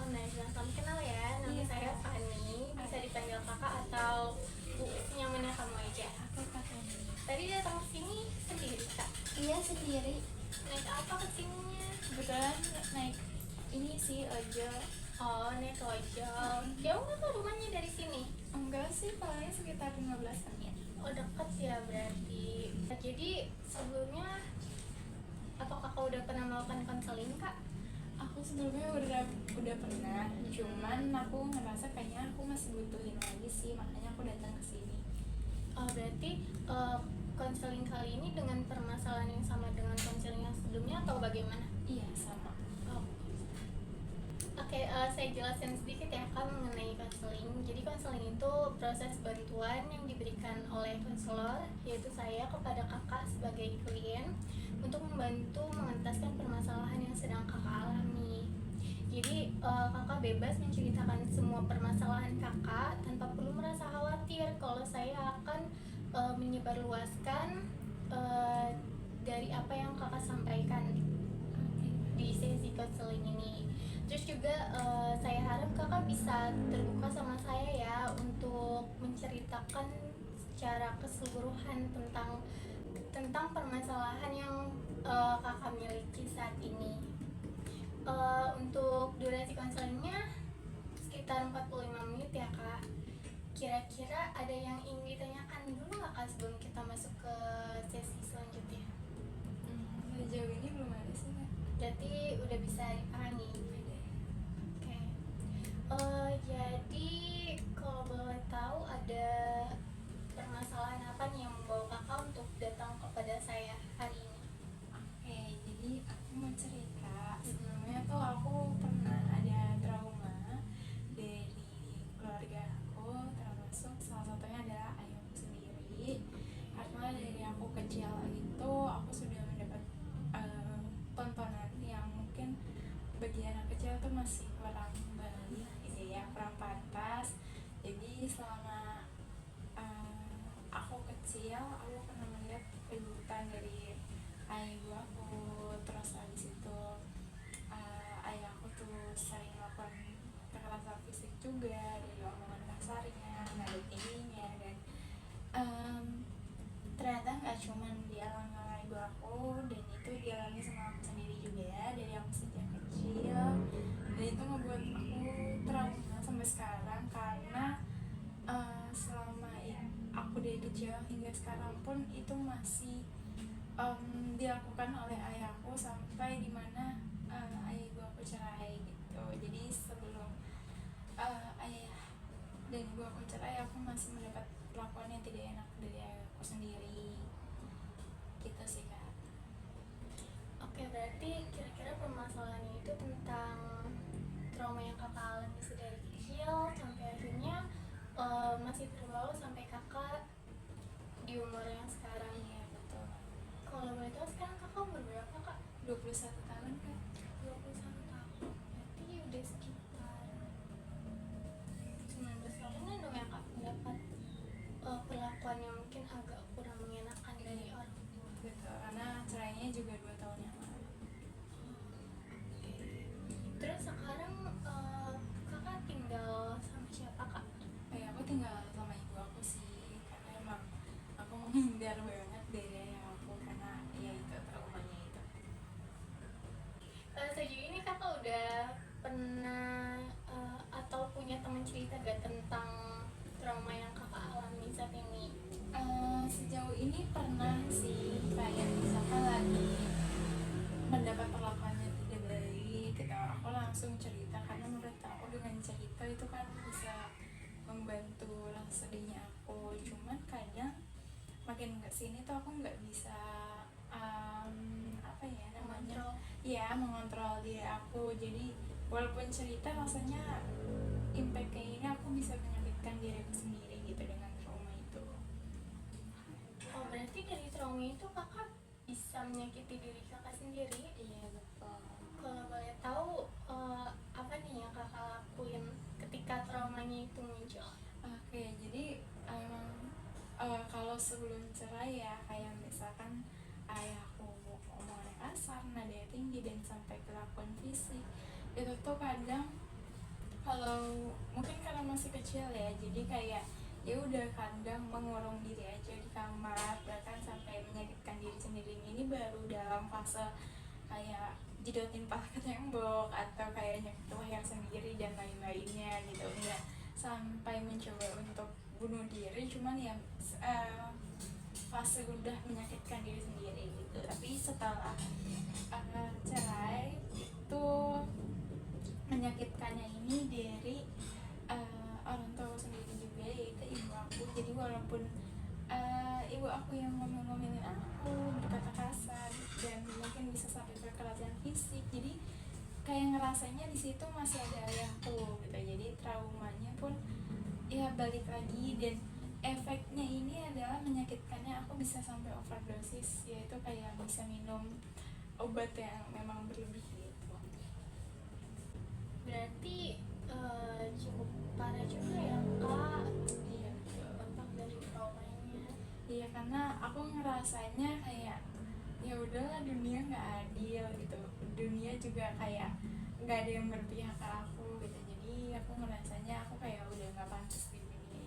Oh, nah, salam kenal ya. Nama Iya, saya Kak. Fani. Bisa Hai. dipanggil kakak atau bu, nyamannya kamu aja. Aku Kak Fani. Tadi datang ke sini sendiri, Kak. Iya, sendiri. Naik apa ke sininya? Kebetulan naik ini sih ojol. Oh, naik ojol. Jauh nggak ke rumahnya dari sini? Enggak sih, paling sekitar 15 menit. Oh, deket ya berarti. Jadi sebelumnya atau kakak udah pernah melakukan konseling, Kak? Aku sebelumnya udah pernah, cuman aku ngerasa kayaknya aku masih butuhin lagi sih, makanya aku datang ke sini. Oh, berarti konseling kali ini dengan permasalahan yang sama dengan konseling yang sebelumnya atau bagaimana? Iya, sama. Oh. Oke, saya jelasin sedikit ya Kak mengenai konseling. Jadi konseling itu proses bantuan yang diberikan oleh konselor, yaitu saya kepada kakak sebagai klien untuk membantu mengentaskan permasalahan yang sedang kakak alami. Jadi kakak bebas menceritakan semua permasalahan kakak tanpa perlu merasa khawatir kalau saya akan menyebarluaskan dari apa yang kakak sampaikan di sesi konseling ini. Terus juga saya harap kakak bisa terbuka sama saya ya untuk menceritakan secara keseluruhan tentang permasalahan yang kakak miliki saat ini. Untuk durasi konselingnya sekitar 45 menit ya kak. Kira-kira ada yang ingin ditanyakan dulu nggak kak sebelum kita masuk ke sesi selanjutnya? Sejauh ini belum ada sih, Kak. Berarti udah bisa dipahami. Oke. Jadi kalau boleh tahu ada permasalahan apa nih yang membawa kakak untuk datang kepada saya hari ini? Oke, jadi aku mau cerita. Sebelumnya tuh aku pernah ada trauma dari keluarga aku, termasuk salah satunya adalah ayahku sendiri. Karena dari aku kecil itu aku sudah mendapat tontonan yang mungkin bagi anak kecil tuh masih kurang baik gitu ya, kurang pantas. Jadi selama aku kecil, aku pernah melihat kebutuhan dari ayah aku. Terus habis itu ayah aku tuh sering melakukan kekerasan fisik juga, dari omongan kasarnya, nada tingginya, dan ternyata nggak cuman dialami sama ibu aku, dan itu dialami sama aku sendiri juga ya, dari aku sejak kecil. Dan itu ngebuat aku trauma sampai sekarang, karena selama aku dari kecil hingga sekarang pun itu masih dilakukan oleh ayahku, sampai dimana ayah ibu aku cerai gitu. Jadi sebelum ayah dan ibu aku cerai, aku masih mendapat perlakuan yang tidak enak dari ayahku sendiri gitu sih, Kak. Oke, berarti kira-kira permasalahannya itu tentang trauma yang kakak alami dari kecil sampai akhirnya masih terbawa sampai kakak di umur yang sekarang. Iya, betul. Kalau boleh tahu sekarang kakak umur berapa kak? 21 tahun, Kak. 21 tahun. Berarti udah sekitar 19 tahunan dong ya kak mendapat perlakuan yang mungkin agak kurang mengenakan dari orang tua. Betul, karena cerainya juga 2 tahun yang lalu. Terus sekarang kakak tinggal sama siapa kak? Aku tinggal sama ibu aku sih, karena emang aku menghindar banget dari ayah aku, karena ya itu traumanya itu. Sejauh ini kakak udah pernah atau punya teman cerita gak tentang trauma yang kakak alami saat ini? Sejauh ini pernah sih, kayak misalkan lagi mendapat perlakuan yang tidak baik gitu, aku langsung cerita, karena menurut aku dengan cerita itu kan bisa membantu rasa sedihnya aku. Cuman kadang makin kesini tuh aku nggak bisa apa ya namanya, mengontrol diri aku. Jadi walaupun cerita, rasanya impact kayak ini aku bisa menyakitkan diri aku sendiri gitu dengan trauma itu. Oh, berarti dari trauma itu kakak bisa menyakiti diri kakak sendiri? Iya, betul. Kalau boleh tahu apa nih yang kakak lakuin ketika traumanya itu muncul? Oke, jadi kalau sebelum cerai ya, kayak misalkan ayahku omongannya kasar, nada tinggi, dan sampai kelakuan fisik, itu tuh kadang Kalau mungkin karena masih kecil ya, jadi kayak ya udah kadang mengurung diri aja di kamar, bahkan sampai menyakitkan diri sendiri. Ini baru dalam fase kayak jidotin paha ke tembok atau kayak nyakitin leher sendiri dan lain-lainnya gitu. Enggak sampai mencoba untuk bunuh diri, cuman ya fase udah menyakitkan diri sendiri gitu. Tapi setelah cerai itu menyakitkannya ini dari orang tua sendiri juga, yaitu ibu aku. Jadi walaupun ibu aku yang ngomong-ngomongin aku, berkata kasar dan mungkin bisa sampai kekerasan fisik, jadi kayak ngerasanya di situ masih ada ayahku gitu. Jadi traumanya pun ya balik lagi, dan efeknya ini adalah menyakitkannya. Aku bisa sampai overdosis, yaitu kayak bisa minum obat yang memang berlebih gitu. Berarti cukup parah juga ya kak. Iya betul. Dampak dari traumanya. Iya, karena aku ngerasanya kayak ya udahlah, dunia nggak adil gitu. Dunia juga kayak nggak ada yang berpihak ke aku gitu. Jadi aku ngerasanya aku kayak udah nggak pantas di dunia ini.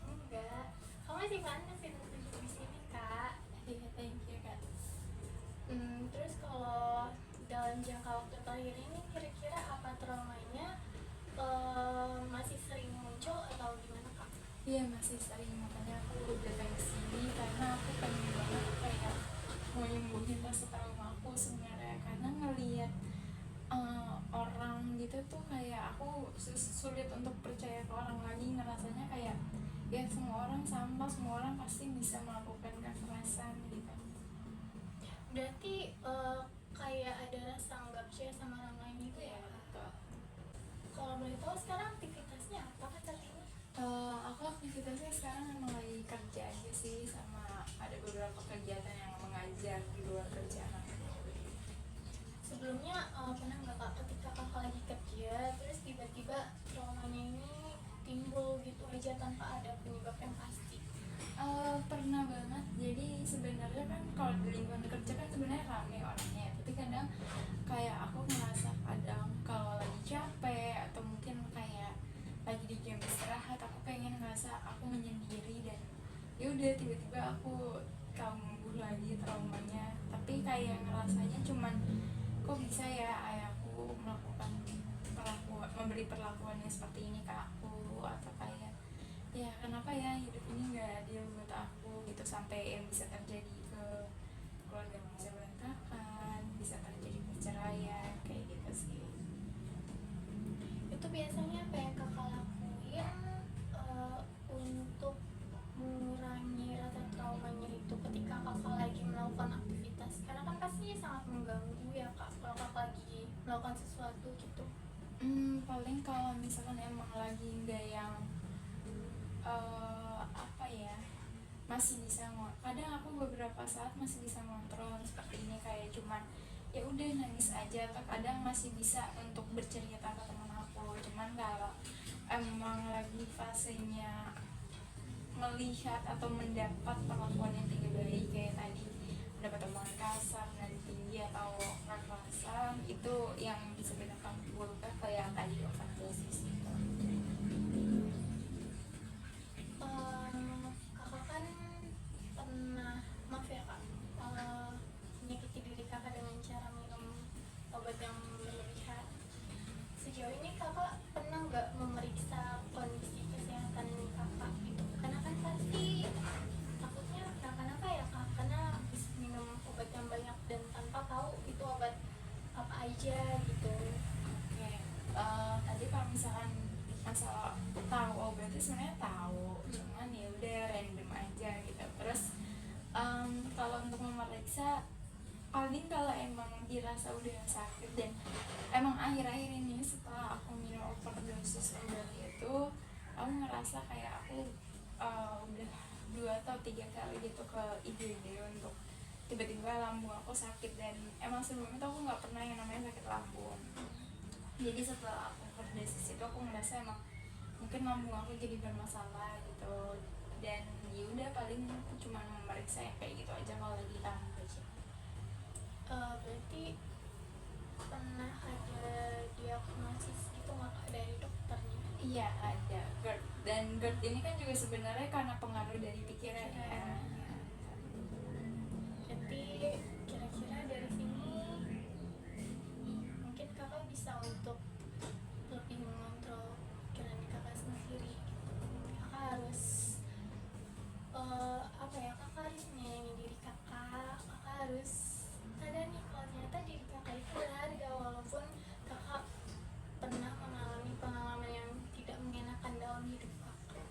Enggak, kamu masih panas ya untuk hidup di sini kak. Iya, thank you kak. Terus kalau dalam jangka waktu terakhir ini kira-kira apa traumanya masih sering muncul atau gimana kak? Iya, masih sering, makanya aku datang ke sini karena aku pengen banget kayak mau nyembuhin rasa trauma aku sebenarnya. Karena ngelihat orang gitu tuh kayak aku sulit untuk percaya ke orang lagi. Ngerasanya kayak ya semua orang sama, semua orang pasti bisa melakukan kekerasan gitu. Berarti kayak ada rasa nggak percaya sama orang lain gitu ya? Betul. Kalau boleh tahu sekarang aktivitasnya apa kan saat ini? Aku aktivitasnya sekarang emang lagi kerja aja sih, sama ada beberapa kegiatan yang mengajar di luar kerjaan. Sebelumnya pernah nggak kak ketika kakak lagi kerja terus tiba-tiba traumanya ini timbul gitu aja tanpa ada penyebab yang pasti? Pernah banget. Jadi sebenarnya kan kalau di lingkungan kerja kan sebenarnya rame orangnya, tapi kadang kayak aku ngerasa kadang kalau lagi capek atau mungkin kayak lagi di jam istirahat, aku pengen ngerasa aku menyendiri, dan ya udah tiba-tiba aku kambuh lagi traumanya. Tapi kayak ngerasanya cuman kok bisa ya ayahku melakukan memberi perlakuannya seperti ini ke aku, atau kayak ya kenapa ya hidup ini nggak adil buat aku gitu, sampai yang bisa terjadi ke keluarga yang bisa berantakan, bisa terjadi perceraian kayak gitu sih. Itu biasanya apa yang kakak lakuin untuk mengurangi rasa traumanya itu ketika kakak lagi melakukan aktivitas? Karena kan pasti sangat mengganggu ya kak kalau kakak lagi melakukan sesuatu gitu. Paling kalau misalkan emang lagi nggak yang apa ya, masih bisa kadang aku beberapa saat masih bisa ngontrol seperti ini, kayak cuman ya udah nangis aja, atau kadang masih bisa untuk bercerita ke teman aku. Cuman kalau emang lagi fasenya melihat atau mendapat perlakuan yang tidak baik kayak tadi, mendapat omongan kasar, nada tinggi atau kekerasan, itu yang bisa berdampak buruk kayak tadi overdosis gitu. Kakak kan pernah, maaf ya kak, menyakiti diri kakak dengan cara minum obat yang berlebihan. Sejauh ini kakak pernah nggak memeriksa kondisi kesehatan kakak gitu? Karena kan pasti takutnya kenapa-napa ya kak, karena habis minum obat yang banyak dan tanpa tahu itu obat apa aja gitu. Oke, tadi kalau misalkan masalah tahu obatnya, sebenarnya tahu, cuman ya udah random aja gitu. Terus kalau untuk memeriksa, paling kalau emang dirasa udah sakit dan emang akhir-akhir ini setelah aku minum overdosis obat itu, aku ngerasa kayak aku udah 2 atau 3 kali gitu ke IGD untuk tiba-tiba lambung aku sakit. Dan emang sebelumnya tuh aku nggak pernah yang namanya sakit lambung. Jadi setelah aku overdosis itu aku ngerasa emang mungkin lambung aku jadi bermasalah gitu. Dan ya udah, paling aku cuma memeriksa yang kayak gitu aja kalau lagi kangen aja. Berarti pernah ada diagnosis gitu nggak kak kayak ada GERD, dan GERD ini kan juga sebenarnya karena pengaruh dari pikiran ya. Jadi kira-kira dari sini mungkin kakak bisa untuk lebih mengontrol pikiran kakak sendiri. Kakak harus kakak harus menyayangi diri kakak. Kakak harus sadar nih kalau ternyata diri kakak itu berharga, walaupun kakak pernah mengalami pengalaman yang tidak mengenakan dalam hidup kakak.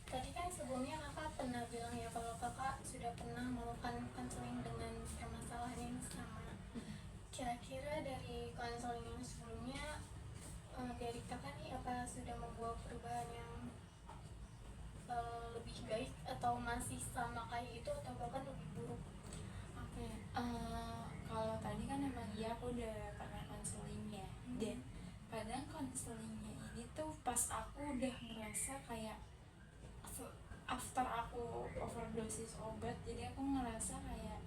Tadi kan sebelumnya kakak pernah bilang ya kalau kakak sudah pernah melakukan konseling dengan permasalahan yang sama. Kira-kira dari konseling yang sebelumnya, dari kakak nih apa sudah membawa perubahan yang lebih baik atau masih sama kayak itu atau bahkan lebih buruk? Oke, kalau tadi kan emang iya aku udah pernah konseling ya, dan kadang konselingnya ini tuh pas aku udah ngerasa kayak after aku overdosis obat, jadi aku ngerasa kayak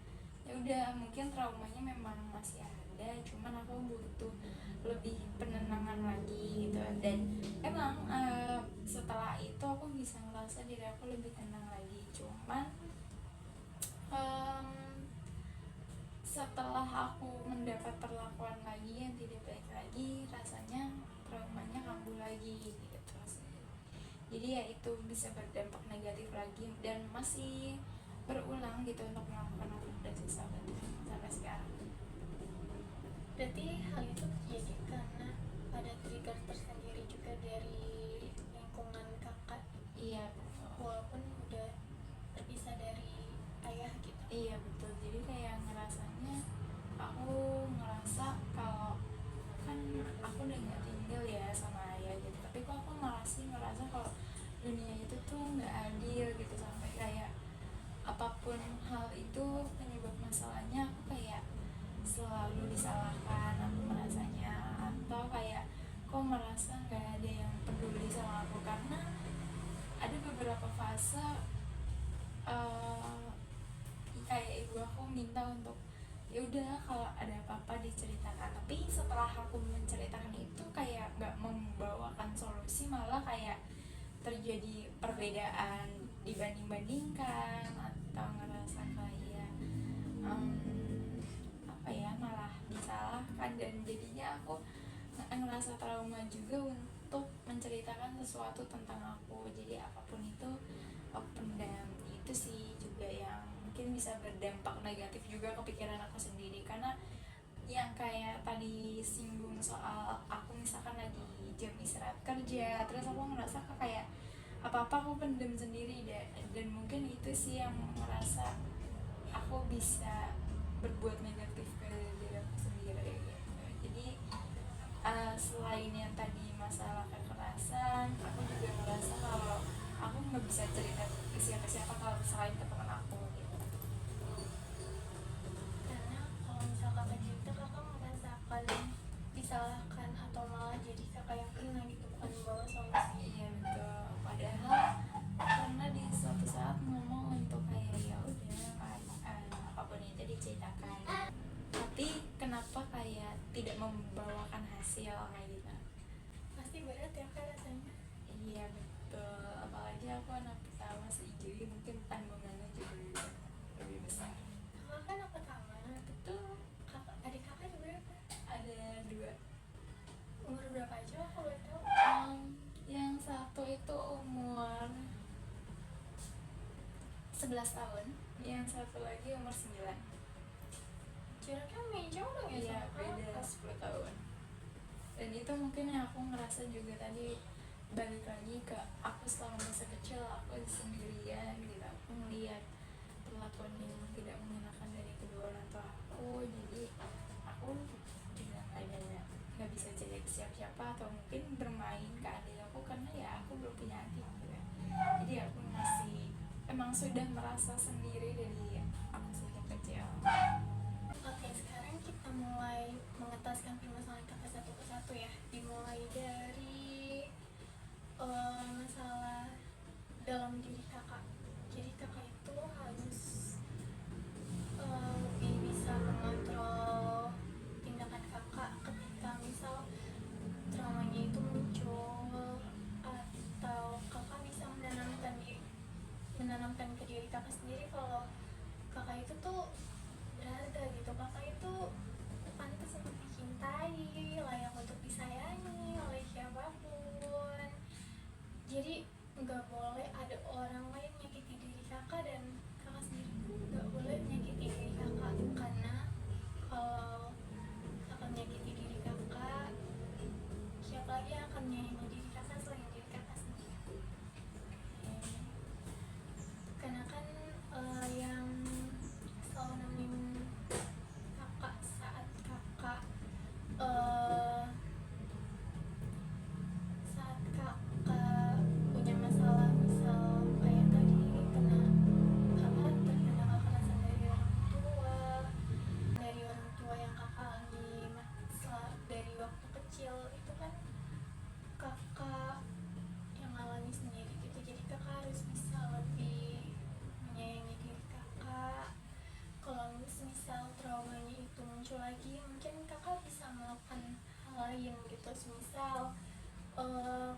ya udah mungkin traumanya memang masih ada, cuman aku butuh lebih penenangan lagi gitu. Dan emang setelah itu aku bisa ngerasa diri aku lebih tenang lagi, cuman setelah aku mendapat perlakuan lagi yang tidak baik lagi, rasanya traumanya kambuh lagi gitu. Jadi ya itu bisa berdampak negatif lagi dan masih berulang gitu untuk melakukan overdosis obat sampai sekarang. Berarti hal itu terjadi karena ada trigger tersendiri juga dari lingkungan kakak. Iya, walaupun udah terpisah dari ayah gitu. Iya betul, jadi kayak ngerasanya aku ngerasa kalau kan aku udah gak tinggal ya sama ayah gitu, tapi kok aku masih ngerasa kalau dunia itu tuh gak adil gitu, sampai kayak apapun hal itu penyebab masalahnya aku kayak selalu disalahkan aku merasanya, atau kayak kok merasa gak ada yang peduli sama aku. Karena ada beberapa fase kayak ibu aku minta untuk ya udah kalau ada apa-apa diceritakan, tapi setelah aku menceritakan itu kayak nggak membawakan solusi, malah kayak terjadi perbedaan dibanding-bandingkan, atau ngerasa kayak malah disalahkan. Dan jadinya aku ngerasa trauma juga untuk menceritakan sesuatu tentang aku, jadi apapun itu pendam. Itu sih juga yang mungkin bisa berdampak negatif juga ke pikiran aku sendiri, karena yang kayak tadi singgung soal aku misalkan lagi jam istirahat kerja, terus aku ngerasa kayak apa-apa aku pendem sendiri deh, dan mungkin itu sih yang merasa aku bisa berbuat negatif ke diri aku sendiri gitu. Jadi selain yang tadi masalah kekerasan, aku juga merasa kalau aku nggak bisa cerita ke siapa-siapa kalau selain ke teman aku gitu. Karena kalau misal kakak cerita, kakak merasakan disalahkan atau malah jadi kakak yang kena gitu, bukan membawa solusi. Iya betul, padahal karena di suatu saat ngomong untuk kayak ya udah apapun itu diceritakan, tapi kenapa kayak tidak membawakan hasil kayak gitu. Pasti berat ya kak rasanya. Iya betul, apalagi aku anak pertama sih, jadi mungkin tanggungannya juga lebih besar. Kakak kan anak pertama, betul. Adik kakak juga berapa? Ada 2. Umur berapa aja aku boleh tahu? Yang satu itu umur 11 tahun, yang satu lagi umur 9. Jaraknya main jauh dong ya? Iya, sama beda kakak. 10 tahun. Dan itu mungkin yang aku ngerasa juga tadi, balik lagi ke aku selama masa kecil aku sendirian gitu, aku melihat perlakuan yang tidak mengenakan dari kedua orang tua aku, jadi aku juga nggak bisa cerita ke siapa-siapa atau mungkin bermain ke adik aku karena ya aku belum punya adik gitu. Jadi aku masih emang sudah merasa sendiri dari aku sejak kecil. Oke, sekarang kita mulai mengetaskan permasalahan kakak satu persatu ya. Dimulai dari masalah dalam diri kakak. Jadi kakak itu harus lebih bisa mengontrol tindakan kakak ketika misal traumanya Semisal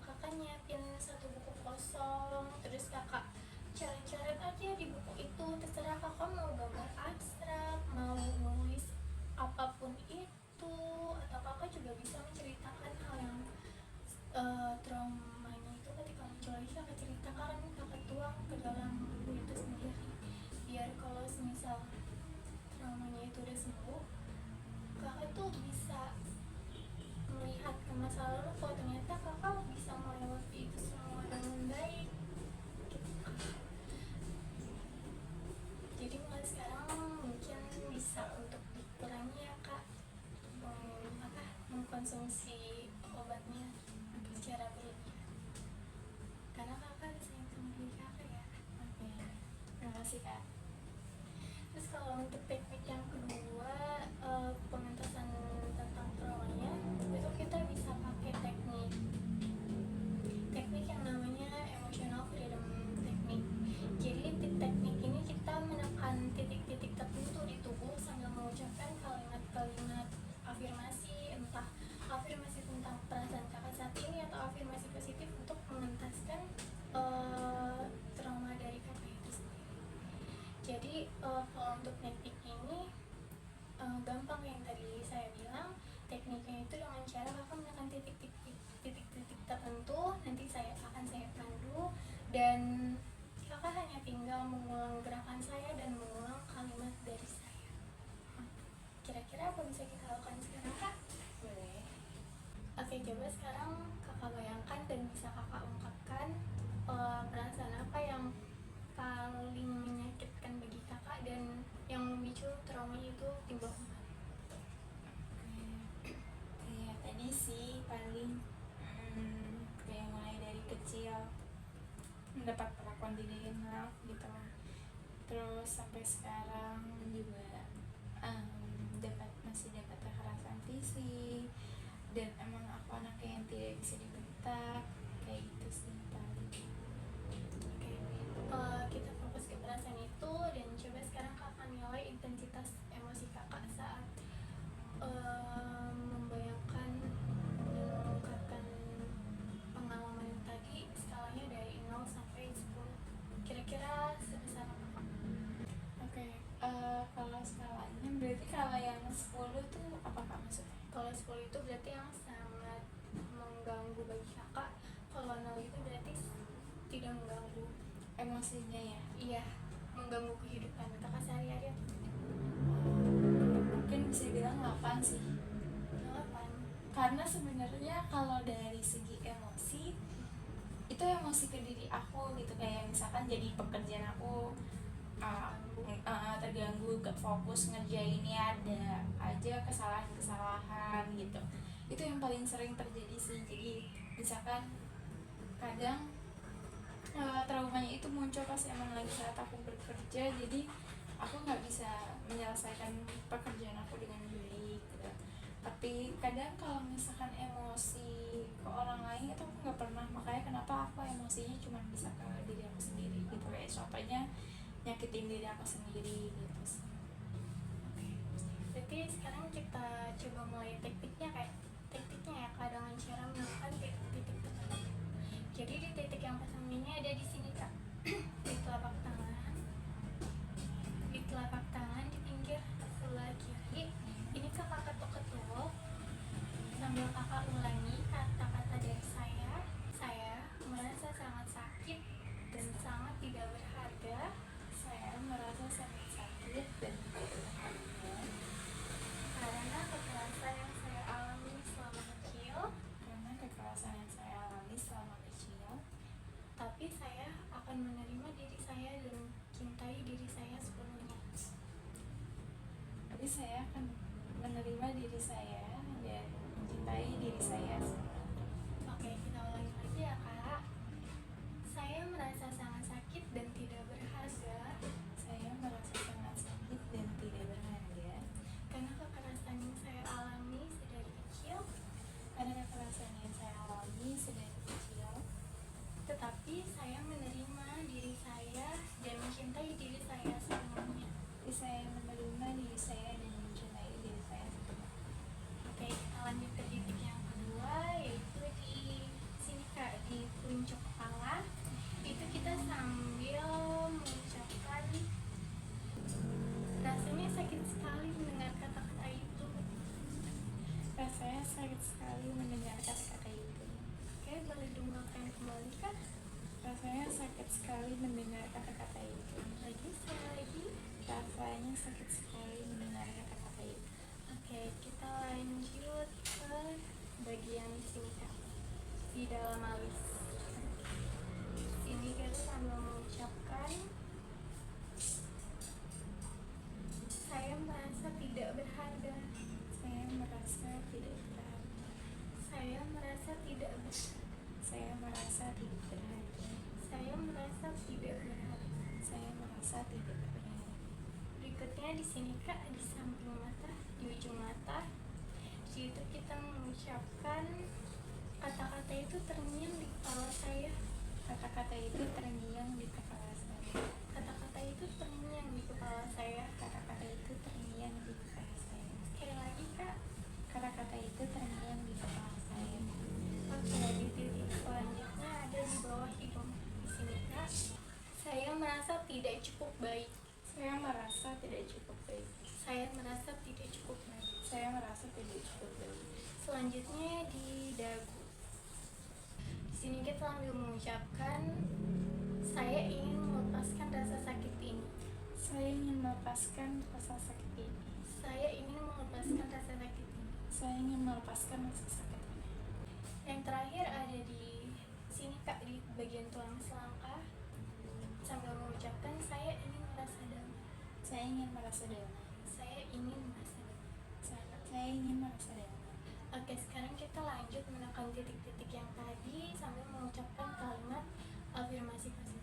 kakak nyiapin satu buku kosong, terus kakak coret-coret aja di buku itu, terserah kakak mau gambar abstrak, mau nulis apapun itu, atau kakak juga bisa menceritakan hal yang traumanya itu ketika muncul lagi, kakak ceritakan, kakak tuang ke dalam buku itu sendiri, biar kalau semisal traumanya itu udah sembuh, kakak tuh bisa melihat ke masa lalu, kok ternyata kakak bisa melewati itu semua dengan baik gitu. Jadi mulai sekarang mungkin bisa untuk dikurangi ya kak, mengkonsumsi obatnya secara berlebihan, karena kakak sayang sama diri kakak ya. Oke, terima kasih kak. Terus kalau untuk teknik yang kedua, pengentasan tentang traumanya, itu kita bisa pakai teknik yang namanya emotional freedom technique. Jadi teknik ini kita menekan titik-titik tertentu di tubuh sambil mengucapkan kalimat-kalimat afirmasi, entah afirmasi tentang perasaan kakak saat ini atau afirmasi positif untuk mengentaskan trauma dari kakak itu sendiri. Jadi kalau untuk teknik ini gampang, yang tadi saya bilang, tekniknya itu dengan cara kakak menekan titik-titik tertentu, nanti saya pandu, dan kakak hanya tinggal mengulang gerakan saya dan mengulang kalimat dari saya. Kira-kira apa bisa kita lakukan sekarang kak? Boleh. Oke, coba sekarang kakak bayangkan dan bisa kakak ungkapkan perasaan apa yang paling menyakitkan bagi kakak dan yang memicu trauma itu timbul kembali. Kayak tadi sih paling kayak mulai dari kecil mendapat perlakuan tidak enak gitu, terus sampai sekarang juga masih dapat kekerasan fisik, dan emang aku anaknya yang tidak bisa dibentak, kayak gitu sih paling. Oke, kita fokus ke perasaan itu dan coba sekarang kakak nilai intensitas emosi kakak saat membayangkan dan mengungkapkan pengalaman tadi, skalanya dari 0 sampai 10. Kira-kira sebesar apa kak? Oke, kalau skalanya berarti kalau yang 10 tuh apa kak maksudnya? Kalau 10 itu berarti yang sangat mengganggu bagi kakak, kalau 0 itu berarti tidak mengganggu. Emosinya ya? Iya, mengganggu kehidupan kakak sehari-hari atau tidak? Mungkin bisa bilang 8 sih. 8. Karena sebenarnya kalau dari segi emosi itu emosi ke diri aku gitu, kayak misalkan jadi pekerjaan aku terganggu, gak fokus ngerjainnya, ada aja kesalahan gitu. Itu yang paling sering terjadi sih. Jadi misalkan kadang traumanya itu muncul pas emang lagi saat aku bekerja, jadi aku nggak bisa menyelesaikan pekerjaan aku dengan baik gitu. Tapi kadang kalau misalkan emosi ke orang lain itu aku nggak pernah, makanya kenapa aku emosinya cuma bisa ke diri aku sendiri gitu, kayak contohnya nyakitin diri aku sendiri gitu sih. Berarti sekarang kita coba mulai tekniknya ya kak, dengan cara menemukan titik-titik tertentu. Jadi di titik yang pertama ini ada di sini kak, di telapak tangan, di pinggir sebelah kiri. Ini kakak ketuk-ketuk sambil kakak ulangi kata-kata dari saya. Saya merasa sangat sakit dan sangat tidak berharga. Saya merasa sangat sakit dan tidak berharga Karena kekerasan yang saya alami selama kecil, tapi saya akan menerima diri saya dan cintai diri saya sepenuhnya. Tapi saya akan menerima diri saya dan mencintai diri saya sepenuhnya. Oke, kita ulangi lagi ya kak. Saya merasa sangat sakit dan tidak berharga. Saya merasa sangat sakit dan tidak berharga Karena kekerasan yang saya alami sedari kecil, tetapi saya menerima diri saya dan mencintai diri saya sepenuhnya. Tapi saya menerima diri saya dan mencintai diri saya sepenuhnya. Oke, kita lanjut ke titik yang kedua, sakit sekali mendengar kata-kata itu. Oke, boleh diungkapkan kembali Kak? Rasanya sakit sekali mendengar kata-kata itu. Sekali lagi. Rasanya sakit sekali mendengar kata-kata itu. Oke, kita lanjut ke bagian sini Kak. Di dalam alis. Sini kita sambil mengucapkan saya merasa tidak berharga. Saya merasa tidak berharga. Saya merasa tidak berharga. Saya merasa tidak berharga. Saya merasa tidak berharga. Saya merasa tidak berharga. Berikutnya di sini Kak, di samping mata, di ujung mata. Di situ kita mengucapkan kata-kata itu terngiang di kepala saya. Kata-kata itu terngiang di kepala saya. Kata-kata itu terngiang di kepala saya. Kata-kata itu terngiang di kepala saya. Sekali lagi Kak. Kata-kata itu terngiang di kepala saya. Oke, di titik selanjutnya ada di bawah hidung. Di sini Kak, saya merasa tidak cukup baik. Saya merasa tidak cukup baik. Saya merasa tidak cukup baik. Saya merasa tidak cukup baik. Selanjutnya di dagu. Di sini kita sambil mengucapkan saya ingin melepaskan rasa sakit ini. Saya ingin melepaskan rasa sakit ini. Saya ingin melepaskan rasa sakit ini. Saya ingin melepaskan rasa sakit ini. Yang terakhir ada di sini Kak, di bagian tulang selangkah. Sambil mengucapkan saya ingin merasa damai. Saya ingin merasa damai. Saya ingin merasa damai. Saya ingin merasa damai. Oke, sekarang kita lanjut menekan titik-titik yang tadi sambil mengucapkan kalimat afirmasi positif.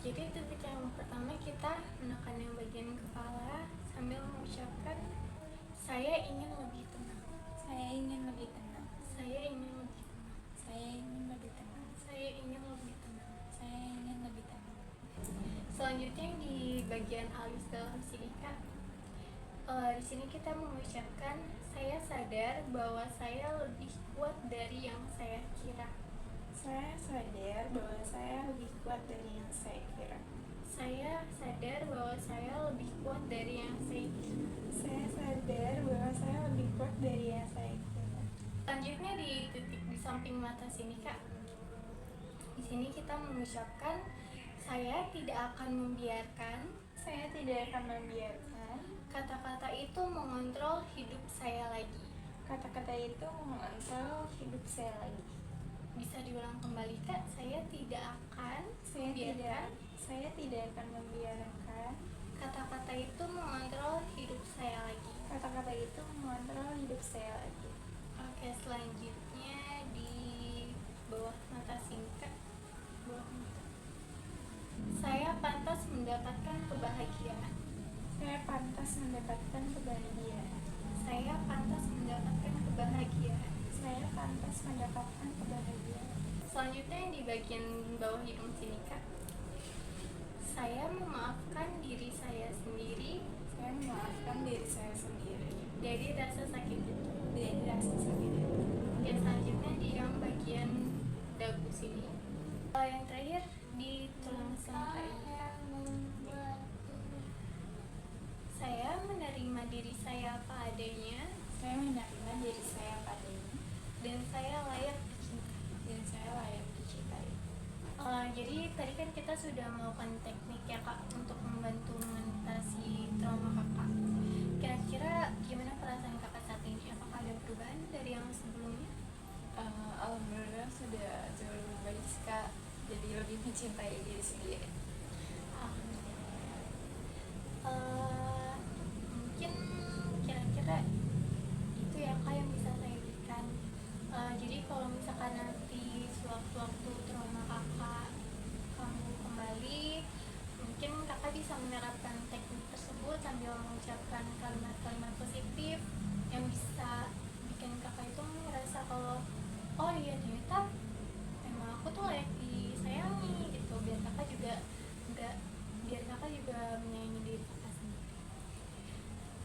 Jadi titik yang pertama kita menekan yang bagian kepala sambil mengucapkan saya ingin lebih tenang. Saya ingin lebih tenang. Saya ingin lebih tenang. Saya ingin lebih tenang. Saya ingin lebih tenang. Saya ingin lebih tenang. Selanjutnya di bagian alis dalam sini Kak. Di sini kita mengucapkan saya sadar bahwa saya lebih kuat dari yang saya kira. Saya sadar bahwa saya lebih kuat dari yang saya kira. Saya sadar bahwa saya lebih kuat dari yang saya kira. Saya sadar bahwa saya lebih kuat dari yang saya kira. Selanjutnya di titik di samping mata sini Kak. Di sini kita mengucapkan saya tidak akan membiarkan kata-kata itu mengontrol hidup saya lagi. Kata-kata itu mengontrol hidup saya lagi. Bisa diulang kembali Kak, saya tidak akan membiarkan Saya tidak akan membiarkan kata-kata itu mengontrol hidup saya lagi. kata-kata itu mengontrol hidup saya lagi. Oke, selanjutnya di bawah mata singkat. Bawah mata. Saya pantas mendapatkan kebahagiaan. Saya pantas mendapatkan kebahagiaan. Saya pantas mendapatkan kebahagiaan. Saya pantas mendapatkan kebahagiaan. Selanjutnya yang di bagian bawah hidung sini Kak. Saya memaafkan diri saya sendiri Saya memaafkan diri saya sendiri dari rasa sakit itu. dari rasa sakit itu. Yang selanjutnya di yang bagian dagu sini. Yang terakhir di tulang selangkah ini. Saya menerima diri saya apa adanya Saya menerima diri saya padanya dan saya layak dicintai. dan saya layak dicintai. Jadi tadi kan kita sudah melakukan teknik ya Kak untuk membantu mengatasi trauma Kakak. Kira-kira gimana perasaan Kakak saat ini? Apakah ada perubahan dari yang sebelumnya? Alhamdulillah sudah jauh lebih baik Kak. Jadi lebih mencintai diri sendiri. Mungkin kira-kira itu ya Kak yang bisa saya berikan. Jadi kalau misalkan nanti sewaktu-waktu trauma Kakak kamu kembali, mungkin Kakak bisa menerapkan teknik tersebut sambil mengucapkan kalimat-kalimat positif yang bisa bikin Kakak itu merasa kalau oh iya ternyata emang aku tuh layak disayangi gitu, biar Kakak juga menyayangi diri Kakak sendiri.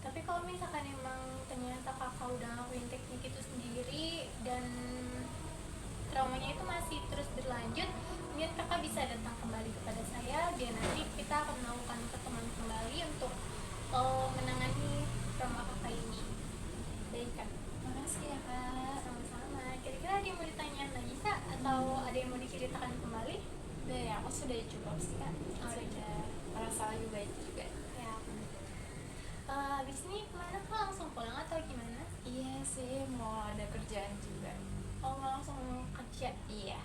Tapi kalau misalkan emang ternyata Kakak udah ngelakuin teknik itu sendiri dan traumanya itu masih terus berlanjut, mungkin Kakak bisa datang kembali kepada saya biar nanti kita akan melakukan pertemuan kembali untuk menangani trauma Kakak ini. Baik Kak. Makasih ya yang mau diceritakan kembali? Udah ya, aku sudah cukup sih kak. Oh, Sudah merasa lebih baik juga. Ya. Abis ini kemana kak? Langsung pulang atau gimana? Iya sih, mau ada kerjaan juga. Oh, mau langsung kerja? Iya.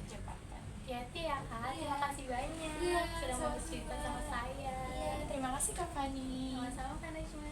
Cepatan. Hati-hati ya kak. Iya. Terima kasih banyak Iya, sudah mau sama-sama. bercerita sama saya. Iya, terima kasih Kak Fani. Sama-sama Kak Najma.